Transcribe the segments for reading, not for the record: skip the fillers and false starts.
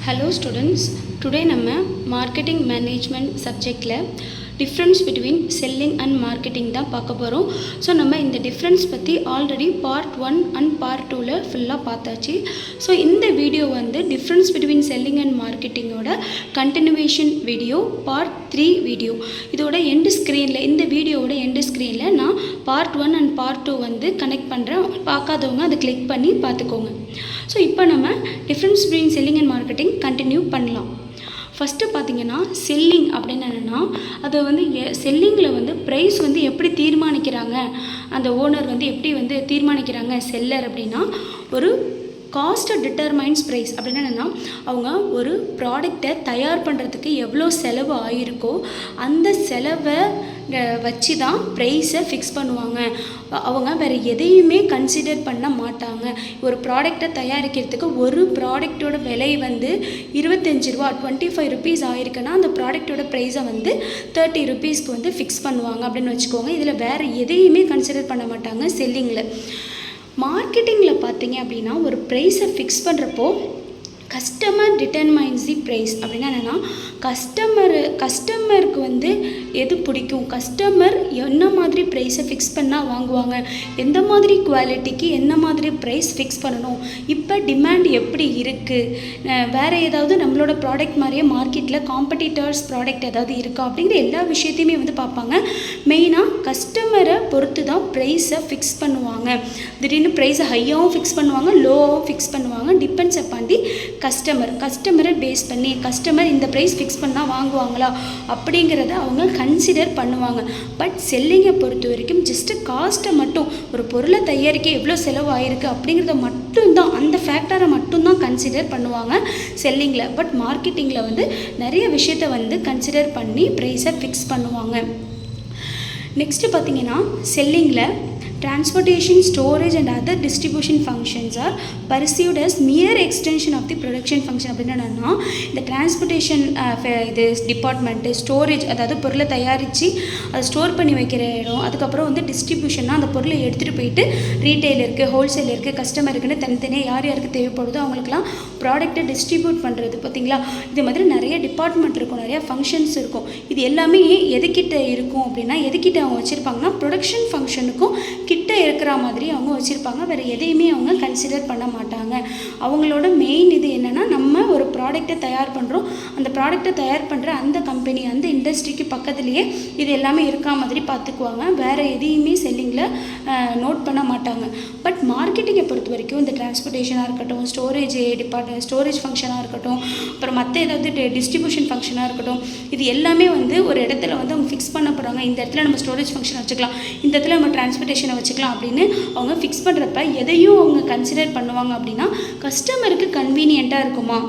Hello students, today நம்ம marketing management subjectல difference between selling and marketing தான் பார்க்க போகிறோம். ஸோ நம்ம இந்த டிஃப்ரென்ஸ் பற்றி ஆல்ரெடி பார்ட் 1 அண்ட் பார்ட் 2ல ஃபுல்லாக பார்த்தாச்சு. ஸோ இந்த வீடியோ வந்து டிஃப்ரென்ஸ் பிட்வீன் செல்லிங் அண்ட் மார்க்கெட்டிங்கோட கண்டினியூவேஷன் வீடியோ பார்ட் 3 வீடியோ. இதோட எண்டு ஸ்க்ரீனில் இந்த வீடியோவோட எண்டு ஸ்க்ரீனில் நான் பார்ட் 1 அண்ட் பார்ட் 2 வந்து கனெக்ட் பண்ணுறேன். பார்க்காதவங்க அதை கிளிக் பண்ணி பார்த்துக்கோங்க. ஸோ இப்போ நம்ம difference between selling and marketing continue பண்ணலாம். ஃபஸ்ட்டு பார்த்தீங்கன்னா செல்லிங் அப்படின்னு என்னென்னா அது வந்து செல்லிங்கில் வந்து ப்ரைஸ் வந்து எப்படி தீர்மானிக்கிறாங்க, அந்த ஓனர் வந்து எப்படி வந்து தீர்மானிக்கிறாங்க செல்லர் அப்படின்னா, ஒரு காஸ்ட்டை டிட்டர்மைன்ஸ் ப்ரைஸ் அப்படின்னு என்னென்னா அவங்க ஒரு ப்ராடக்டை தயார் பண்ணுறதுக்கு எவ்வளோ செலவு ஆகிருக்கோ அந்த செலவை வச்சு தான் ப்ரைஸை ஃபிக்ஸ் பண்ணுவாங்க. அவங்க வேறு எதையுமே கன்சிடர் பண்ண மாட்டாங்க. ஒரு ப்ராடக்டை தயாரிக்கிறதுக்கு ஒரு ப்ராடக்டோட விலை வந்து 25 ரூபா 25 ருபீஸ் ஆகிருக்குன்னா அந்த ப்ராடக்டோட ப்ரைஸை வந்து 30 ருபீஸ்க்கு வந்து ஃபிக்ஸ் பண்ணுவாங்க அப்படின்னு வச்சுக்கோங்க. இதில் வேறு எதையுமே கன்சிடர் பண்ண மாட்டாங்க செல்லிங்கில். மார்க்கெட்டிங்கில் பார்த்தீங்க அப்படின்னா ஒரு ப்ரைஸை ஃபிக்ஸ் பண்ணுறப்போ கஸ்டமர் டிட்டர்மைன்ஸ் தி ப்ரைஸ் அப்படின்னா என்னென்னா கஸ்டமருக்கு வந்து எது பிடிக்கும், கஸ்டமர் என்ன மாதிரி ப்ரைஸை ஃபிக்ஸ் பண்ணால் வாங்குவாங்க, எந்த மாதிரி குவாலிட்டிக்கு என்ன மாதிரி ப்ரைஸ் ஃபிக்ஸ் பண்ணணும், இப்போ டிமாண்ட் எப்படி இருக்குது, வேறு ஏதாவது நம்மளோட ப்ராடக்ட் மாதிரியே மார்க்கெட்டில் காம்படிட்டர்ஸ் ப்ராடக்ட் ஏதாவது இருக்கா அப்படிங்கிற எல்லா விஷயத்தையுமே வந்து பார்ப்பாங்க. மெயினாக கஸ்டமரை பொறுத்து தான் ப்ரைஸை ஃபிக்ஸ் பண்ணுவாங்க. திடீர்னு ப்ரைஸை ஹையாகவும் ஃபிக்ஸ் பண்ணுவாங்க, லோவாகவும் ஃபிக்ஸ் பண்ணுவாங்க. டிபெண்ட்ஸ் அப்பான் தி கஸ்டமரை பேஸ் பண்ணி கஸ்டமர் இந்த ப்ரைஸ் ஃபிக்ஸ் பண்ணால் வாங்குவாங்களா அப்படிங்கிறத அவங்க கன்சிடர் பண்ணுவாங்க. பட் செல்லிங்கை பொறுத்த வரைக்கும் ஜஸ்ட்டு காஸ்ட்டை மட்டும், ஒரு பொருளை தயாரிக்க எவ்வளோ செலவு ஆகிருக்கு அப்படிங்கிறத மட்டும்தான், அந்த ஃபேக்டரை மட்டும்தான் கன்சிடர் பண்ணுவாங்க செல்லிங்கில். பட் மார்க்கெட்டிங்கில் வந்து நிறைய விஷயத்தை வந்து கன்சிடர் பண்ணி ப்ரைஸை ஃபிக்ஸ் பண்ணுவாங்க. நெக்ஸ்ட்டு பார்த்தீங்கன்னா செல்லிங்கில் transportation, storage and other distribution functions are perceived as mere extension of the production function. அப்படின்னா என்னன்னா இந்த டிரான்ஸ்போர்ட்டேஷன் இது டிபார்ட்மெண்ட்டு, ஸ்டோரேஜ் அதாவது பொருளை தயாரித்து அதை ஸ்டோர் பண்ணி வைக்கிற இடம், அதுக்கப்புறம் வந்து டிஸ்ட்ரிபியூஷன்னா அந்த பொருளை எடுத்துகிட்டு போயிட்டு ரீட்டெயிலருக்கு, ஹோல்சேலருக்கு, கஸ்டமருக்குன்னு தனித்தனியாக யார் யாருக்கு தேவைப்படுதோ அவங்களுக்குலாம் ப்ராடக்ட்டை டிஸ்ட்ரிபியூட் பண்ணுறது. பார்த்திங்களா, இது மாதிரி நிறைய டிபார்ட்மெண்ட் இருக்கும், நிறையா ஃபங்க்ஷன்ஸ் இருக்கும். இது எல்லாமே எதுக்கிட்ட இருக்கும் அப்படின்னா, எதுக்கிட்ட அவங்க வச்சுருப்பாங்கன்னா ப்ரொடக்ஷன் ஃபங்க்ஷனுக்கும் கிட்ட இருக்கிற மாதிரி அவங்க வச்சுருப்பாங்க. வேறு எதையுமே அவங்க கன்சிடர் பண்ண மாட்டாங்க. அவங்களோட மெயின் இது என்னென்னா, நம்ம ஒரு ப்ராடக்டை தயார் பண்ணுறோம், அந்த ப்ராடக்டை தயார் பண்ணுற அந்த கம்பெனி, அந்த இண்டஸ்ட்ரிக்கு பக்கத்துலேயே இது எல்லாமே இருக்கா மாதிரி பார்த்துக்குவாங்க. வேறு எதையுமே செல்லிங்கில் நோட் பண்ண மாட்டாங்க. பட் மார்க்கெட்டிங்கை பொறுத்த வரைக்கும் இந்த டிரான்ஸ்போர்ட்டேஷனாக இருக்கட்டும், ஸ்டோரேஜ் ஃபங்க்ஷனாக இருக்கட்டும், அப்புறம் மற்ற ஏதாவது டிஸ்ட்ரிபியூஷன் ஃபங்க்ஷனாக இருக்கட்டும், இது எல்லாமே வந்து ஒரு இடத்துல வந்து அவங்க ஃபிக்ஸ் பண்ண போகிறாங்க. இந்த இடத்துல நம்ம ஸ்டோரேஜ் ஃபங்க்ஷன் வச்சுக்கலாம், இந்த இடத்துல நம்ம டிரான்ஸ்போர்ட்டேஷனை வச்சுக்கலாம் அப்படின்னு அவங்க ஃபிக்ஸ் பண்ணுறப்ப எதையும் அவங்க கன்சிடர் பண்ணுவாங்க அப்படின்னா, கஸ்டமருக்கு கன்வீனியண்ட்டாக இருக்குமா,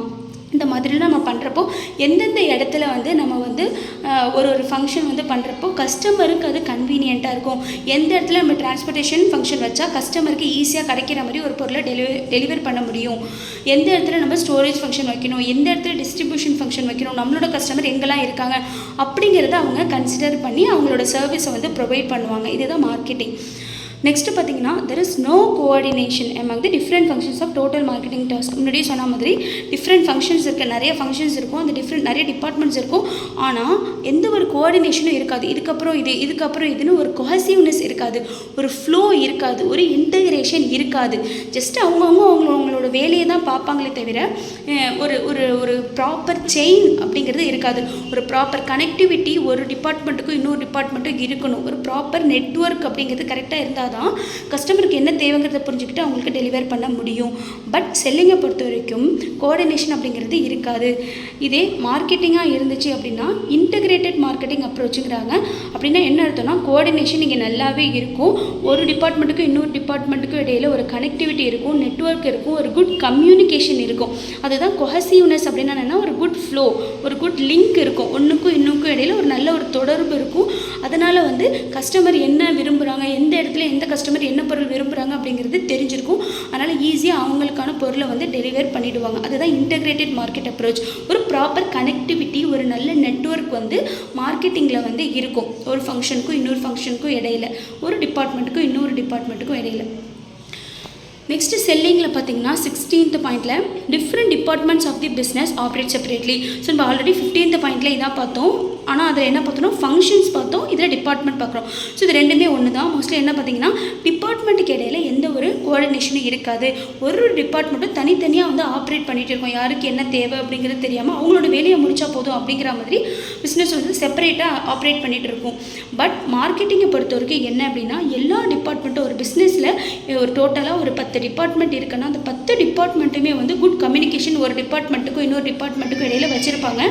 இந்த மாதிரிலாம் நம்ம பண்ணுறப்போ எந்தெந்த இடத்துல வந்து நம்ம வந்து ஒரு ஃபங்க்ஷன் வந்து பண்ணுறப்போ கஸ்டமருக்கு அது கன்வீனியண்ட்டாக இருக்கும், எந்த இடத்துல நம்ம டிரான்ஸ்போர்ட்டேஷன் ஃபங்க்ஷன் வச்சா கஸ்டமருக்கு ஈஸியாக கிடைக்கிற மாதிரி ஒரு பொருளை டெலிவர் பண்ண முடியும், எந்த இடத்துல நம்ம ஸ்டோரேஜ் ஃபங்க்ஷன் வைக்கணும், எந்த இடத்துல டிஸ்ட்ரிபியூஷன் ஃபங்க்ஷன் வைக்கணும், நம்மளோட கஸ்டமர் எங்கெல்லாம் இருக்காங்க அப்படிங்கிறத அவங்க கன்சிடர் பண்ணி அவங்களோட சர்வீஸை வந்து ப்ரொவைட் பண்ணுவாங்க. இதுதான் மார்க்கெட்டிங். நெக்ஸ்ட்டு பார்த்தீங்கன்னா, there is no coordination among the different functions of total marketing task. முன்னாடியே சொன்ன மாதிரி டிஃப்ரெண்ட் ஃபங்க்ஷன்ஸ் இருக்குது, நிறைய ஃபங்க்ஷன்ஸ் இருக்கும், அந்த நிறைய டிபார்ட்மெண்ட்ஸ் இருக்கும். ஆனால் எந்த ஒரு கோஆர்டினேஷனும் இருக்காது. இதுக்கப்புறம் இதுன்னு ஒரு கொஹசிவ்னஸ் இருக்காது, ஒரு ஃப்ளோ இருக்காது, ஒரு இன்டகிரேஷன் இருக்காது. ஜஸ்ட் அவங்களோட வேலையை தான் பார்ப்பாங்களே தவிர ஒரு ஒரு ஒரு ப்ராப்பர் செயின் அப்படிங்கிறது இருக்காது. ஒரு ப்ராப்பர் கனெக்டிவிட்டி ஒரு டிபார்ட்மெண்ட்டுக்கும் இன்னொரு டிபார்ட்மெண்ட்டுக்கும் இருக்கணும். ஒரு ப்ராப்பர் நெட்வொர்க் அப்படிங்கிறது கரெக்டாக இருந்தால் தான் கஸ்டமருக்கு என்ன தேவைங்கிறத புரிஞ்சுக்கிட்டு அவங்களுக்கு டெலிவர் பண்ண முடியும். பட் செல்லிங்கை பொறுத்த வரைக்கும் கோஆர்டினேஷன் அப்படிங்கிறது இருக்காது. இதே மார்க்கெட்டிங்காக இருந்துச்சு அப்படின்னா இன்டகிரேட்டட் மார்க்கெட்டிங் அப்ரோச்சுங்கிறாங்க. அப்படின்னா என்ன அர்த்தம்னா, கோஆர்டினேஷன் இங்கே நல்லாவே இருக்கும், ஒரு டிபார்ட்மெண்ட்டுக்கும் இன்னொரு டிபார்ட்மெண்ட்டுக்கும் இடையில் ஒரு கனெக்டிவிட்டி இருக்கும், நெட்வொர்க் இருக்கும், ஒரு குட் கம்யூனிகேஷன் இருக்கும். அதுதான் கொஹசிவ்னஸ் அப்படின்னா என்னென்னா, ஒரு குட் ஃப்ளோ, ஒரு குட் லிங்க் இருக்கும், ஒன்றுக்கும் இன்னுக்கும் இடையில் ஒரு நல்ல ஒரு தொடர்பு இருக்கும். அதனால் வந்து கஸ்டமர் என்ன விரும்புகிறாங்க, எந்த இடத்துல எந்த கஸ்டமர் என்ன பொருள் விரும்புகிறாங்க அப்படிங்கிறது தெரிஞ்சிருக்கும். அதனால் ஈஸியாக அவங்களுக்கான பொருளை வந்து டெலிவர் பண்ணிவிடுவாங்க. அதுதான் இன்டகிரேட்டட் மார்க்கெட் அப்ரோச். ஒரு ப்ராப்பர் கனெக்டிவிட்டி, ஒரு நல்ல நெட்வொர்க் வந்து மார்க்கெட்டிங்கில் வந்து இருக்கும், ஒரு ஃபங்க்ஷனுக்கும் இன்னொரு ஃபங்க்ஷனுக்கும் இடையில, ஒரு டிபார்ட்மெண்ட்டுக்கும் இன்னொரு டிபார்ட்மெண்ட்டுக்கும் இடையில. நெக்ஸ்ட்டு செல்லிங்கில் பார்த்தீங்கன்னா 16th பாயிண்டில் different departments of the business operate separately. So நம்ம ஆல்ரெடி 15th பாயிண்டில் இதான் பார்த்தோம். ஆனால் அதில் என்ன பார்த்தோம்னா ஃபங்க்ஷன்ஸ் பார்த்தோம், இதில் டிபார்ட்மெண்ட் பார்க்குறோம். ஸோ இது ரெண்டுமே ஒன்று தான். மோஸ்ட்லி என்ன பார்த்தீங்கன்னா டிபார்ட்மெண்ட்டுக்கு இடையில எந்த ஒரு கோஆர்டினேஷனும் இருக்காது. ஒரு டிபார்ட்மெண்ட்டும் தனித்தனியாக வந்து ஆப்ரேட் பண்ணிகிட்டு இருக்கோம். யாருக்கு என்ன தேவை அப்படிங்கிறது தெரியாமல் அவங்களோட வேலையை முடித்தா போதும் அப்படிங்கிற மாதிரி பிஸ்னஸ் வந்து செப்பரேட்டாக ஆப்ரேட் பண்ணிகிட்டு இருக்கும். பட் மார்க்கெட்டிங்கை பொறுத்த வரைக்கும் என்ன அப்படின்னா எல்லா டிபார்ட்மெண்ட்டும் ஒரு பிஸ்னஸில் ஒரு டோட்டலாக ஒரு 10 டிபார்ட்மெண்ட் இருக்குன்னா அந்த 10 டிபார்ட்மெண்ட்டுமே வந்து குட் கம்யூனிகேஷன் ஒரு டிபார்ட்மெண்ட்டுக்கும் இன்னொரு டிபார்ட்மெண்ட்டுக்கும் இடையில வச்சுருப்பாங்க.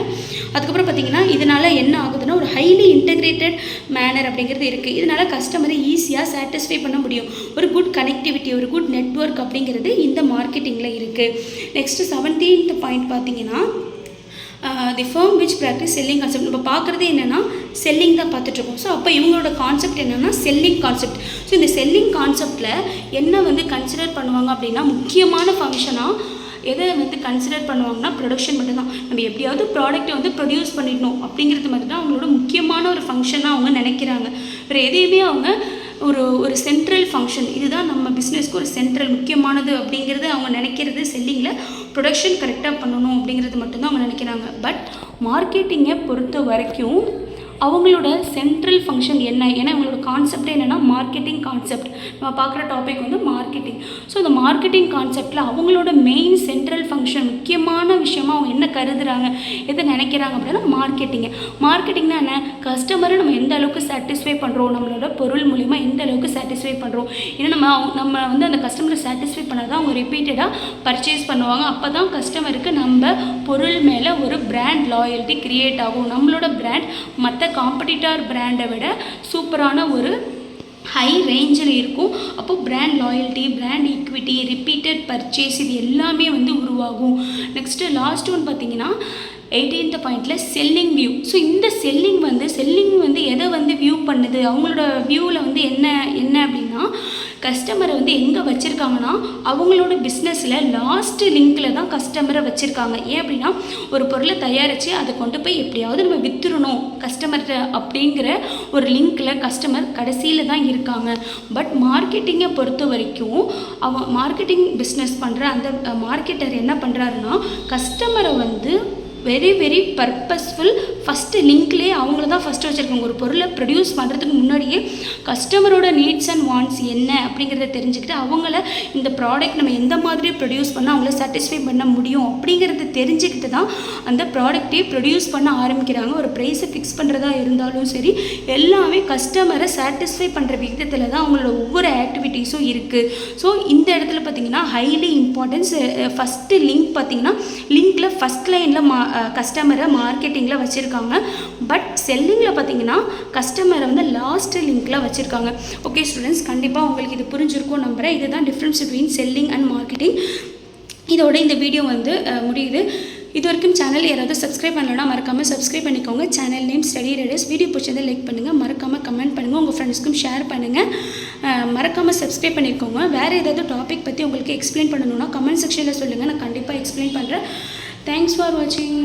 அதுக்கப்புறம் பார்த்தீங்கன்னா இதனால் என்ன ஆகுதுன்னா ஒரு ஹைலி இன்டெகிரேட்டட் மேனர் அப்படிங்கிறது இருக்குது. இதனால் கஸ்டமரை ஈஸியாக சாட்டிஸ்ஃபை பண்ண முடியும். ஒரு குட் கனெக்டிவிட்டி, ஒரு குட் நெட்வொர்க் அப்படிங்கிறது இந்த மார்க்கெட்டிங்கில் இருக்குது. நெக்ஸ்ட்டு 17th பாயிண்ட் பார்த்தீங்கன்னா the firm which practice selling concept. நம்ம பார்க்குறது என்னென்னா செல்லிங் தான் பார்த்துட்ருக்கோம். ஸோ அப்போ இவங்களோட கான்செப்ட் என்னென்னா செல்லிங் கான்செப்ட். ஸோ இந்த செல்லிங் கான்செப்டில் என்ன வந்து கன்சிடர் பண்ணுவாங்க அப்படின்னா முக்கியமான ஃபங்க்ஷனாக எதை வந்து கன்சிடர் பண்ணுவாங்கன்னா ப்ரொடக்ஷன் மட்டும் தான். நம்ம எப்படியாவது ப்ராடக்ட்டை வந்து ப்ரொடியூஸ் பண்ணிடணும் அப்படிங்கிறது மட்டும் தான் அவங்களோட முக்கியமான ஒரு ஃபங்க்ஷனாக அவங்க நினைக்கிறாங்க. வேறு எதையுமே அவங்க ஒரு சென்ட்ரல் ஃபங்க்ஷன், இதுதான் நம்ம பிஸ்னஸ்க்கு ஒரு சென்ட்ரல் முக்கியமானது அப்படிங்கிறது அவங்க நினைக்கிறது. செல்லிங்கில் ப்ரொடக்ஷன் கரெக்டாக பண்ணணும் அப்படிங்கிறது மட்டும்தான் அவங்க நினைக்கிறாங்க. பட் மார்க்கெட்டிங்கை பொறுத்த வரைக்கும் அவங்களோட சென்ட்ரல் ஃபங்க்ஷன் என்ன, ஏன்னா அவங்களோட கான்செப்டே என்னென்னா மார்க்கெட்டிங் கான்செப்ட். நம்ம பார்க்குற டாபிக் வந்து மார்க்கெட்டிங். ஸோ இந்த மார்க்கெட்டிங் கான்செப்டில் அவங்களோட மெயின் சென்ட்ரல் ஃபங்க்ஷன் முக்கியமான விஷயமாக அவங்க என்ன கருதுகிறாங்க, எதை நினைக்கிறாங்க அப்படின்னா மார்க்கெட்டிங்கு. மார்க்கெட்டிங்னா என்ன, கஸ்டமரை நம்ம எந்த அளவுக்கு சாட்டிஸ்ஃபை பண்ணுறோம், நம்மளோட பொருள் மூலிமா எந்த அளவுக்கு சாட்டிஸ்ஃபை பண்ணுறோம். ஏன்னா நம்ம வந்து அந்த கஸ்டமரை சாட்டிஸ்ஃபை பண்ணால் தான் அவங்க ரிப்பீட்டடாக பர்ச்சேஸ் பண்ணுவாங்க. அப்போ தான் கஸ்டமருக்கு நம்ம பொருள் மேலே ஒரு பிராண்ட் லாயல்ட்டி க்ரியேட் ஆகும். நம்மளோட பிராண்ட் மற்ற காம்படிட்டர் பிராண்டை விட சூப்பரான ஒரு ஹை ரேஞ்சில் இருக்கும். அப்போது brand loyalty, brand equity, repeated purchase இது எல்லாமே வந்து உருவாகும். நெக்ஸ்ட்டு லாஸ்ட் ஒன் பார்த்தீங்கன்னா 18th பாயிண்டில் செல்லிங் வியூ. ஸோ இந்த செல்லிங் வந்து எதை வந்து வியூ பண்ணுது, அவங்களோட வியூவில் வந்து என்ன அப்படின்னா கஸ்டமரை வந்து எங்கே வச்சுருக்காங்கன்னா அவங்களோட பிஸ்னஸில் லாஸ்ட் லிங்கில் தான் கஸ்டமரை வச்சுருக்காங்க. ஏன் அப்படின்னா ஒரு பொருளை தயாரித்து அதை கொண்டு போய் எப்படியாவது நம்ம விற்றுடணும் கஸ்டமர்கிட்ட அப்படிங்கிற ஒரு லிங்க்கில் கஸ்டமர் கடைசியில் தான் இருக்காங்க. பட் மார்க்கெட்டிங்கை பொறுத்த வரைக்கும் மார்க்கெட்டிங் பிஸ்னஸ் பண்ணுற அந்த மார்க்கெட்டர் என்ன பண்ணுறாருன்னா கஸ்டமரை வந்து வெரி பர்பஸ்ஃபுல் ஃபஸ்ட்டு லிங்க்லேயே அவங்கள தான் ஃபஸ்ட்டு வச்சுருக்காங்க. ஒரு பொருளை ப்ரொடியூஸ் பண்ணுறதுக்கு முன்னாடியே கஸ்டமரோட நீட்ஸ் அண்ட் வாண்ட்ஸ் என்ன அப்படிங்கிறத தெரிஞ்சுக்கிட்டு அவங்கள இந்த ப்ராடக்ட் நம்ம எந்த மாதிரி ப்ரொடியூஸ் பண்ணால் அவங்கள சாட்டிஸ்ஃபை பண்ண முடியும் அப்படிங்கிறத தெரிஞ்சுக்கிட்டு தான் அந்த ப்ராடக்டே ப்ரொடியூஸ் பண்ண ஆரம்பிக்கிறாங்க. ஒரு ப்ரைஸை ஃபிக்ஸ் பண்ணுறதா இருந்தாலும் சரி எல்லாமே கஸ்டமரை சாட்டிஸ்ஃபை பண்ணுற விதத்தில் தான் அவங்களோட ஒவ்வொரு ஆக்டிவிட்டீஸும் இருக்குது. ஸோ இந்த இடத்துல பார்த்திங்கன்னா ஹைலி இம்பார்ட்டன்ஸ். ஃபஸ்ட்டு லிங்க் பார்த்திங்கன்னா லிங்க்கில் ஃபஸ்ட் லைனில் கஸ்டமரை மார்க்கெட்டிங்கில் வச்சுருக்காங்க. பட் செல்லிங்கில் பார்த்தீங்கன்னா கஸ்டமரை வந்து லாஸ்ட் லிங்க்கில் வச்சுருக்காங்க. ஓகே ஸ்டூடெண்ட்ஸ், கண்டிப்பாக உங்களுக்கு இது புரிஞ்சிருக்கும் நம்புகிறேன். இதுதான் difference between selling and marketing. இதோட இந்த வீடியோ வந்து முடியுது. இது வரைக்கும் சேனல் யாராவது சப்ஸ்கிரைப் பண்ணலன்னா மறக்காமல் சப்ஸ்கிரைப் பண்ணிக்கோங்க. Channel name study traders. Video பிடிச்சதை லைக் பண்ணுங்கள், மறக்காமல் கமெண்ட் பண்ணுங்கள், உங்கள் ஃப்ரெண்ட்ஸ்க்கும் ஷேர் பண்ணுங்கள். மறக்காமல் சப்ஸ்கிரைப் பண்ணிக்கோங்க. வேறு ஏதாவது டாபிக் பற்றி உங்களுக்கு எக்ஸ்பிளைன் பண்ணணுன்னா கமெண்ட் செக்ஷனில் சொல்லுங்கள், நான் கண்டிப்பாக எக்ஸ்பிளைன் பண்ணுறேன். தேங்க்ஸ் ஃபார் வாட்சிங்.